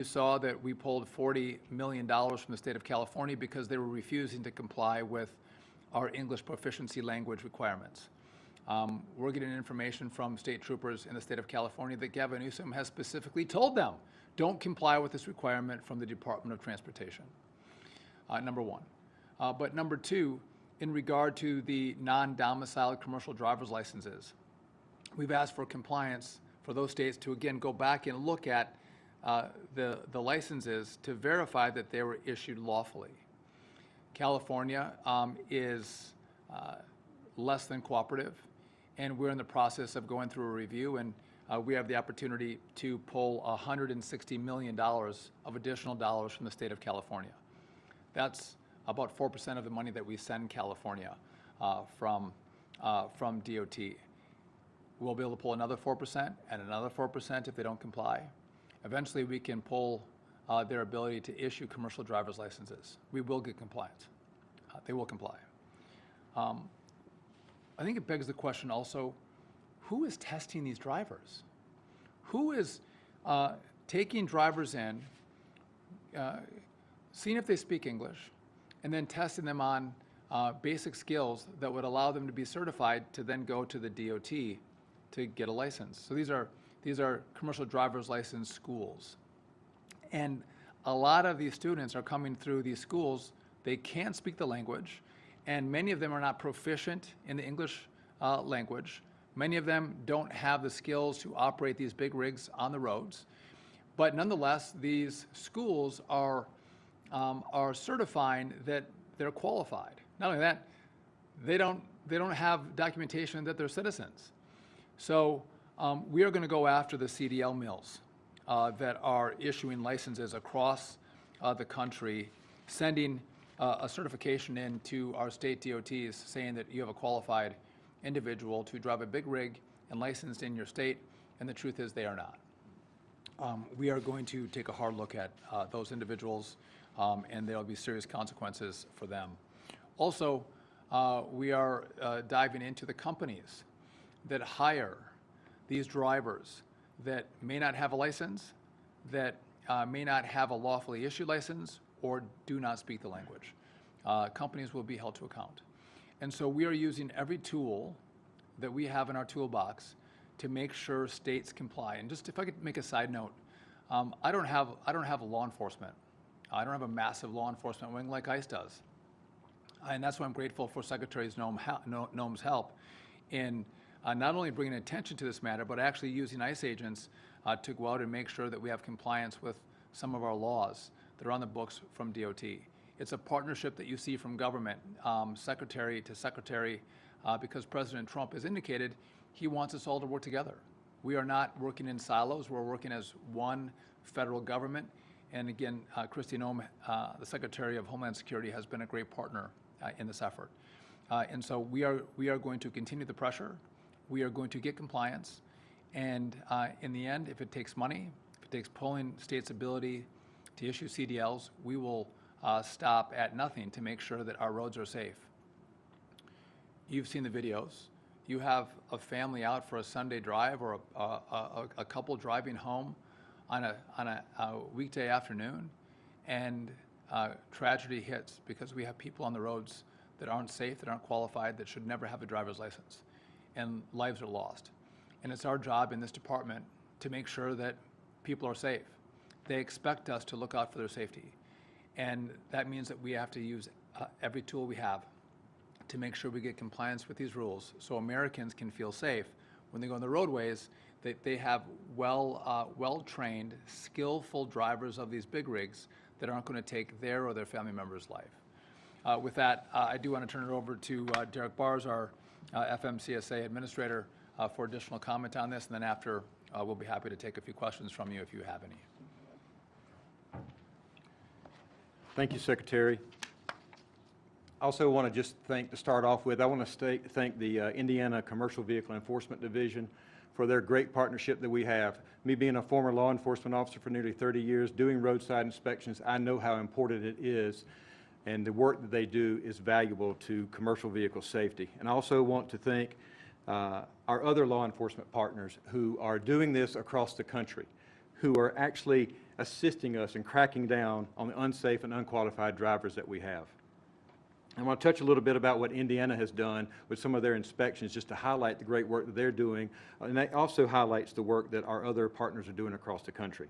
You saw that we pulled $40 million from the state of California because they were refusing to comply with our English proficiency language requirements. We're getting information from state troopers in the state of California that Gavin Newsom has specifically told them, don't comply with this requirement from the Department of Transportation, number one. But number two, in regard to the non-domiciled commercial driver's licenses, we've asked for compliance for those states to, again, go back and look at the licenses to verify that they were issued lawfully. California is less than cooperative, and we're in the process of going through a review, and we have the opportunity to pull $160 million of additional dollars from the state of California. That's about 4% of the money that we send California from DOT. We'll be able to pull another 4% and another 4% if they don't comply. Eventually, we can pull their ability to issue commercial driver's licenses. We will get compliance. They will comply. I think it begs the question also, who is testing these drivers? Who is taking drivers in, seeing if they speak English, and then testing them on basic skills that would allow them to be certified to then go to the DOT to get a license? So these are commercial driver's license schools. And a lot of these students are coming through these schools. They can't speak the language, and many of them are not proficient in the English language. Many of them don't have the skills to operate these big rigs on the roads. But nonetheless, these schools are certifying that they're qualified. Not only that, they don't have documentation that they're citizens. So we are going to go after the CDL mills that are issuing licenses across the country, sending a certification in to our state DOTs saying that you have a qualified individual to drive a big rig and licensed in your state, and the truth is they are not. We are going to take a hard look at those individuals, and there will be serious consequences for them. Also, we are diving into the companies that hire these drivers that may not have a license, that may not have a lawfully issued license, or do not speak the language. Companies will be held to account. And so we are using every tool that we have in our toolbox to make sure states comply. And just if I could make a side note, I don't have a law enforcement. I don't have a massive law enforcement wing like ICE does. And that's why I'm grateful for Secretary Noem's help in not only bringing attention to this matter, but actually using ICE agents to go out and make sure that we have compliance with some of our laws that are on the books from DOT. It's a partnership that you see from government, secretary to secretary, because President Trump has indicated he wants us all to work together. We are not working in silos. We're working as one federal government. And again, Kristi Noem, the Secretary of Homeland Security, has been a great partner in this effort. And so we are going to continue the pressure. We are going to get compliance. And in the end, if it takes money, if it takes pulling states' ability to issue CDLs, we will stop at nothing to make sure that our roads are safe. You've seen the videos. You have a family out for a Sunday drive, or a couple driving home on a weekday afternoon, and tragedy hits because we have people on the roads that aren't safe, that aren't qualified, that should never have a driver's license, and lives are lost. And it's our job in this department to make sure that people are safe. They expect us to look out for their safety. And that means that we have to use every tool we have to make sure we get compliance with these rules so Americans can feel safe when they go on the roadways, that they have well-trained, skillful drivers of these big rigs that aren't going to take their or their family member's life. With that, I do want to turn it over to Derek Bars, our FMCSA administrator, for additional comment on this, and then after, we'll be happy to take a few questions from you if you have any. Thank you, Secretary. I also want to just to start off with, I want to thank the Indiana Commercial Vehicle Enforcement Division for their great partnership that we have. Me being a former law enforcement officer for nearly 30 years, doing roadside inspections, I know how important it is, and the work that they do is valuable to commercial vehicle safety. And I also want to thank our other law enforcement partners who are doing this across the country, who are actually assisting us in cracking down on the unsafe and unqualified drivers that we have. I want to touch a little bit about what Indiana has done with some of their inspections, just to highlight the great work that they're doing, and that also highlights the work that our other partners are doing across the country.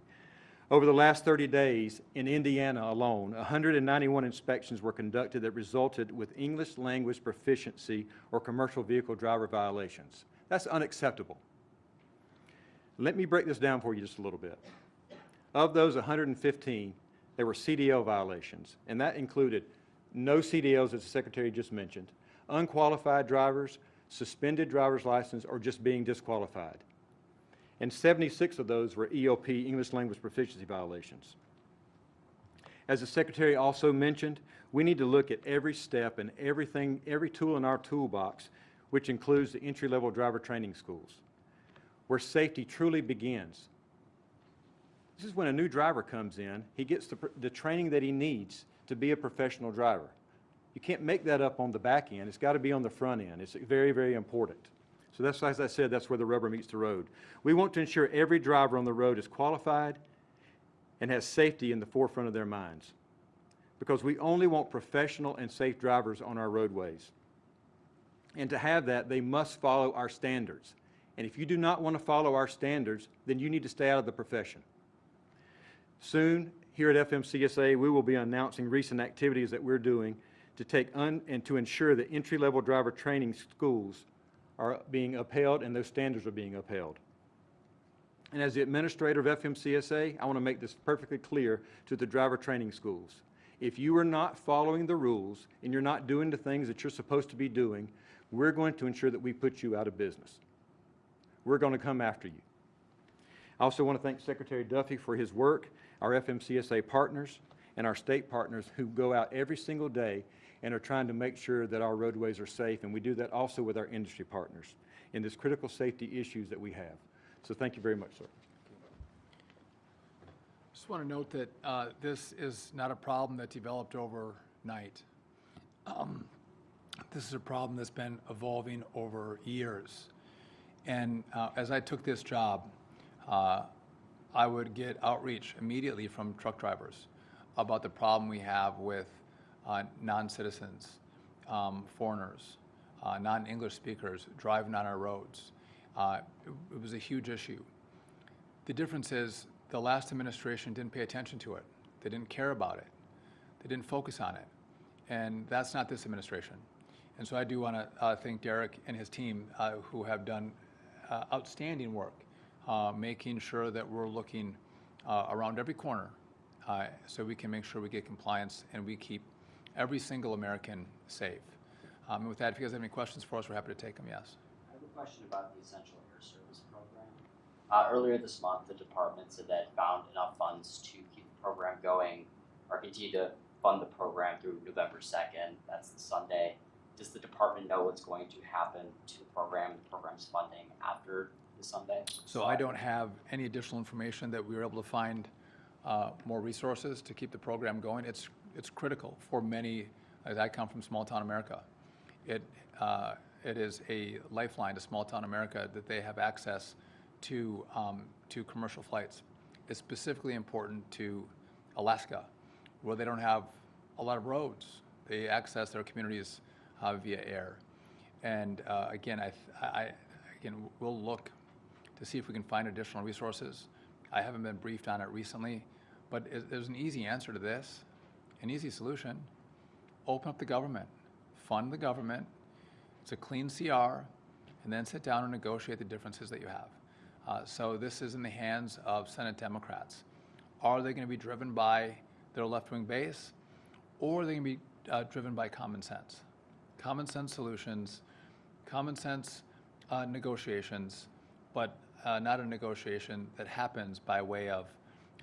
Over the last 30 days, in Indiana alone, 191 inspections were conducted that resulted with English language proficiency or commercial vehicle driver violations. That's unacceptable. Let me break this down for you just a little bit. Of those 115, there were CDL violations, and that included no CDLs, as the Secretary just mentioned, unqualified drivers, suspended driver's license, or just being disqualified. And 76 of those were ELP, English Language Proficiency violations. As the Secretary also mentioned, we need to look at every step and everything, every tool in our toolbox, which includes the entry-level driver training schools, where safety truly begins. This is when a new driver comes in, he gets the training that he needs to be a professional driver. You can't make that up on the back end. It's got to be on the front end. It's very, very important. So that's, as I said, that's where the rubber meets the road. We want to ensure every driver on the road is qualified and has safety in the forefront of their minds, because we only want professional and safe drivers on our roadways. And to have that, they must follow our standards. And if you do not want to follow our standards, then you need to stay out of the profession. Soon, here at FMCSA, we will be announcing recent activities that we're doing to take and to ensure that entry-level driver training schools are being upheld and those standards are being upheld. And as the administrator of FMCSA, I want to make this perfectly clear to the driver training schools. If you are not following the rules and you're not doing the things that you're supposed to be doing, we're going to ensure that we put you out of business. We're going to come after you. I also want to thank Secretary Duffy for his work, our FMCSA partners, and our state partners who go out every single day and are trying to make sure that our roadways are safe, and we do that also with our industry partners in this critical safety issues that we have. So thank you very much, sir. Just want to note that this is not a problem that developed overnight. This is a problem that's been evolving over years. And as I took this job, I would get outreach immediately from truck drivers about the problem we have with non-citizens, foreigners, non-English speakers driving on our roads. It was a huge issue. The difference is the last administration didn't pay attention to it. They didn't care about it. They didn't focus on it. And that's not this administration. And so I do want to thank Derek and his team who have done outstanding work, making sure that we're looking around every corner so we can make sure we get compliance and we keep every single American safe. And with that, if you guys have any questions for us, we're happy to take them, yes. I have a question about the Essential Air Service program. Earlier this month, the department said that it found enough funds to keep the program going or continue to fund the program through November 2nd. That's the Sunday. Does the department know what's going to happen to the program's funding after the Sunday? So I don't have any additional information that we were able to find more resources to keep the program going. It's critical for many, as I come from small town America. It is a lifeline to small town America that they have access to commercial flights. It's specifically important to Alaska, where they don't have a lot of roads. They access their communities via air. And again, we'll look to see if we can find additional resources. I haven't been briefed on it recently, but there's an easy answer to this, an easy solution. Open up the government, fund the government. It's a clean CR, and then sit down and negotiate the differences that you have. So this is in the hands of Senate Democrats. Are they going to be driven by their left-wing base, or are they going to be driven by common sense? Common sense solutions, common sense negotiations, but not a negotiation that happens by way of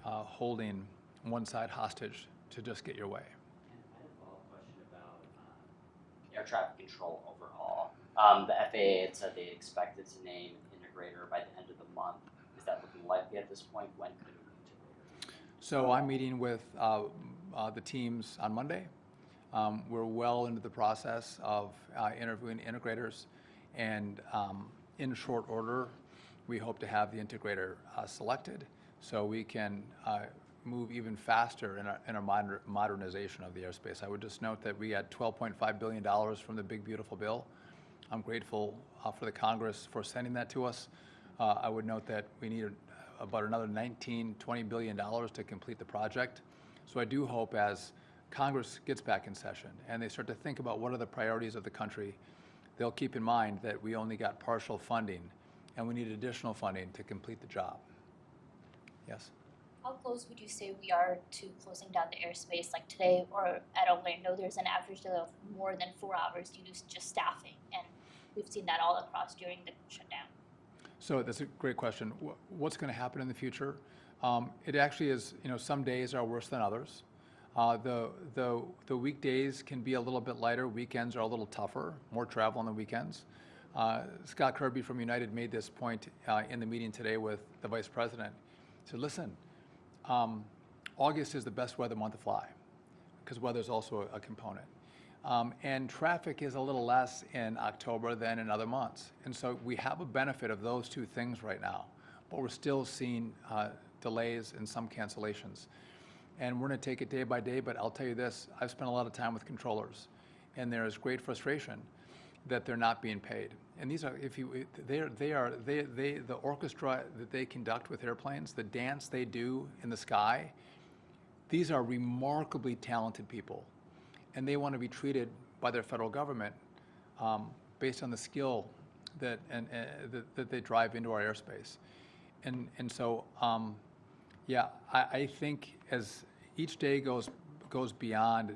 holding one side hostage to just get your way. And I have a follow-up question about air traffic control overall. The FAA had said they expected to name an integrator by the end of the month. Is that looking likely at this point? When could it be integrated? So I'm meeting with the teams on Monday. We're well into the process of interviewing integrators, and in short order, we hope to have the integrator selected so we can move even faster in our modernization of the airspace. I would just note that we got $12.5 billion from the big beautiful bill. I'm grateful for the Congress for sending that to us. I would note that we need about another $20 billion to complete the project. So I do hope as Congress gets back in session and they start to think about what are the priorities of the country, they'll keep in mind that we only got partial funding and we need additional funding to complete the job. Yes? How close would you say we are to closing down the airspace, like today or at Orlando? There's an average delay of more than 4 hours due to just staffing, and we've seen that all across during the shutdown. So that's a great question. What's going to happen in the future? It actually is, some days are worse than others. The weekdays can be a little bit lighter. Weekends are a little tougher, more travel on the weekends. Scott Kirby from United made this point in the meeting today with the Vice President. He said, listen, August is the best weather month to fly because weather is also a component. And traffic is a little less in October than in other months. And so we have a benefit of those two things right now, but we're still seeing delays and some cancellations. And we're going to take it day by day, but I'll tell you this, I've spent a lot of time with controllers, and there is great frustration that they're not being paid. And these are, the orchestra that they conduct with airplanes, the dance they do in the sky, these are remarkably talented people. And they want to be treated by their federal government based on the skill that they drive into our airspace. And so, I think as each day goes beyond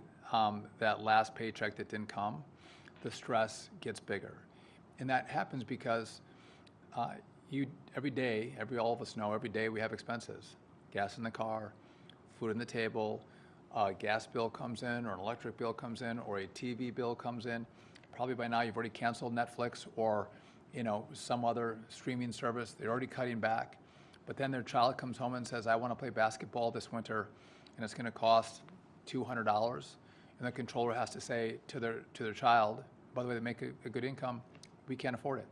that last paycheck that didn't come, the stress gets bigger. And that happens because all of us know, every day we have expenses. Gas in the car, food on the table, a gas bill comes in, or an electric bill comes in, or a TV bill comes in. Probably by now you've already canceled Netflix or some other streaming service. They're already cutting back. But then their child comes home and says, I want to play basketball this winter, and it's going to cost $200. And the controller has to say to their child, by the way, they make a good income, we can't afford it.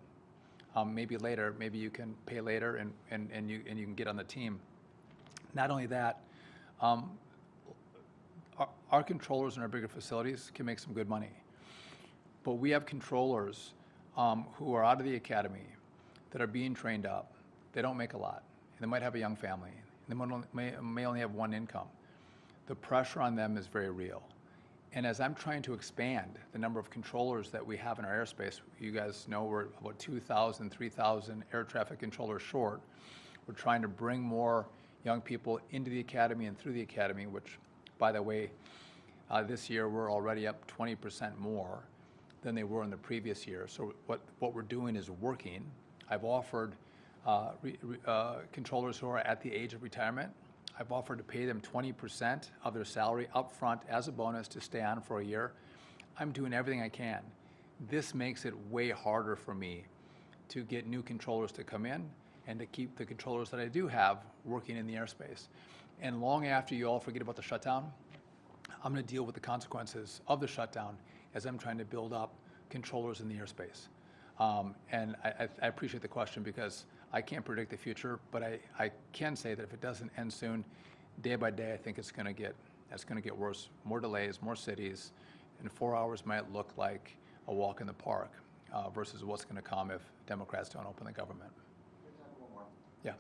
Maybe later, maybe you can pay later and you can get on the team. Not only that, our controllers in our bigger facilities can make some good money. But we have controllers who are out of the academy that are being trained up. They don't make a lot. They might have a young family. They may only have one income. The pressure on them is very real. And as I'm trying to expand the number of controllers that we have in our airspace, you guys know we're about 2,000, 3,000 air traffic controllers short. We're trying to bring more young people into the academy and through the academy, which, by the way, this year we're already up 20% more than they were in the previous year. So what we're doing is working. I've offered controllers who are at the age of retirement, I've offered to pay them 20% of their salary up front as a bonus to stay on for a year. I'm doing everything I can. This makes it way harder for me to get new controllers to come in and to keep the controllers that I do have working in the airspace. And long after you all forget about the shutdown, I'm going to deal with the consequences of the shutdown as I'm trying to build up controllers in the airspace. And I appreciate the question because I can't predict the future, but I can say that if it doesn't end soon, day by day, I think it's going to get worse. More delays, more cities, and 4 hours might look like a walk in the park versus what's going to come if Democrats don't open the government. Yeah.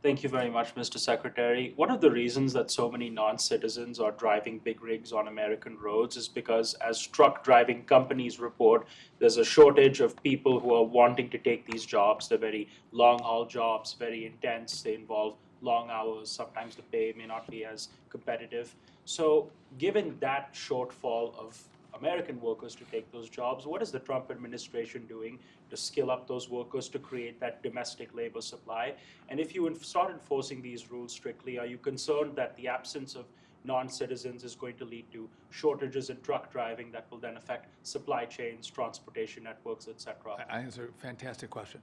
Thank you very much, Mr. Secretary. One of the reasons that so many non-citizens are driving big rigs on American roads is because, as truck driving companies report, there's a shortage of people who are wanting to take these jobs. They're very long-haul jobs, very intense. They involve long hours. Sometimes the pay may not be as competitive. So given that shortfall of American workers to take those jobs, what is the Trump administration doing to skill up those workers to create that domestic labor supply? And if you start enforcing these rules strictly, are you concerned that the absence of non-citizens is going to lead to shortages in truck driving that will then affect supply chains, transportation networks, et cetera? I think it's a fantastic question.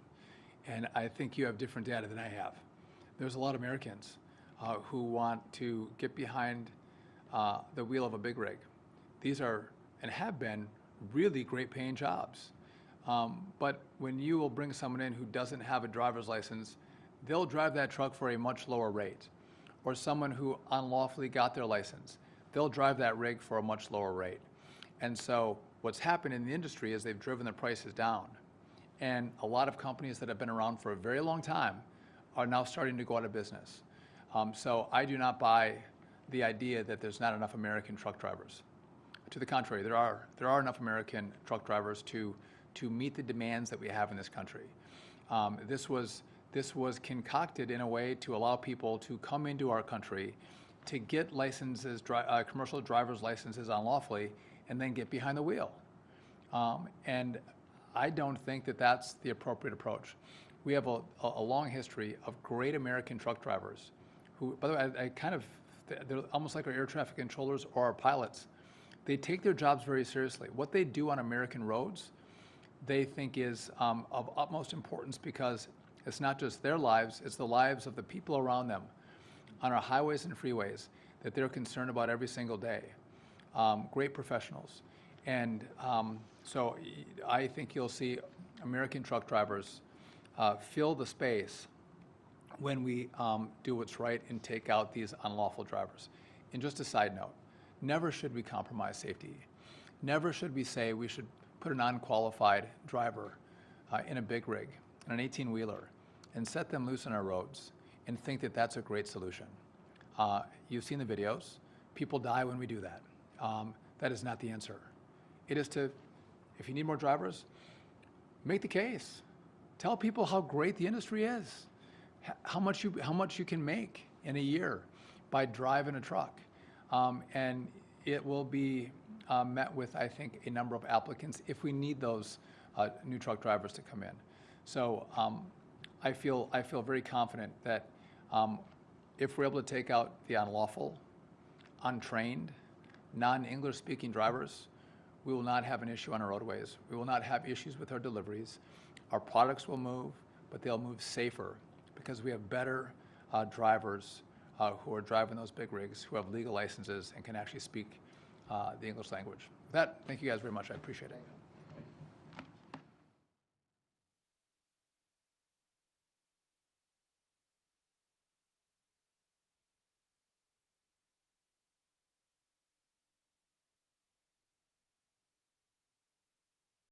And I think you have different data than I have. There's a lot of Americans who want to get behind the wheel of a big rig. These are and have been really great paying jobs. But when you will bring someone in who doesn't have a driver's license, they'll drive that truck for a much lower rate. or someone who unlawfully got their license, they'll drive that rig for a much lower rate. And so what's happened in the industry is they've driven the prices down. And a lot of companies that have been around for a very long time are now starting to go out of business. So I do not buy the idea that there's not enough American truck drivers. To the contrary, there are enough American truck drivers to meet the demands that we have in this country. This was concocted in a way to allow people to come into our country, to get licenses, commercial driver's licenses unlawfully, and then get behind the wheel. And I don't think that that's the appropriate approach. We have a long history of great American truck drivers who, by the way, they're almost like our air traffic controllers or our pilots. They take their jobs very seriously. What they do on American roads, they think is of utmost importance because it's not just their lives, it's the lives of the people around them on our highways and freeways that they're concerned about every single day. Great professionals. And so I think you'll see American truck drivers fill the space when we do what's right and take out these unlawful drivers. And just a side note, never should we compromise safety. Never should we say we should put an unqualified driver in a big rig, in an 18-wheeler, and set them loose on our roads and think that that's a great solution. You've seen the videos. People die when we do that. That is not the answer. It is to, if you need more drivers, make the case. Tell people how great the industry is, how much you can make in a year by driving a truck. And it will be met with, I think, a number of applicants if we need those new truck drivers to come in. So I feel very confident that if we're able to take out the unlawful, untrained, non-English speaking drivers, we will not have an issue on our roadways. We will not have issues with our deliveries. Our products will move, but they'll move safer because we have better drivers who are driving those big rigs, who have legal licenses and can actually speak the English language. With that, thank you guys very much. I appreciate it.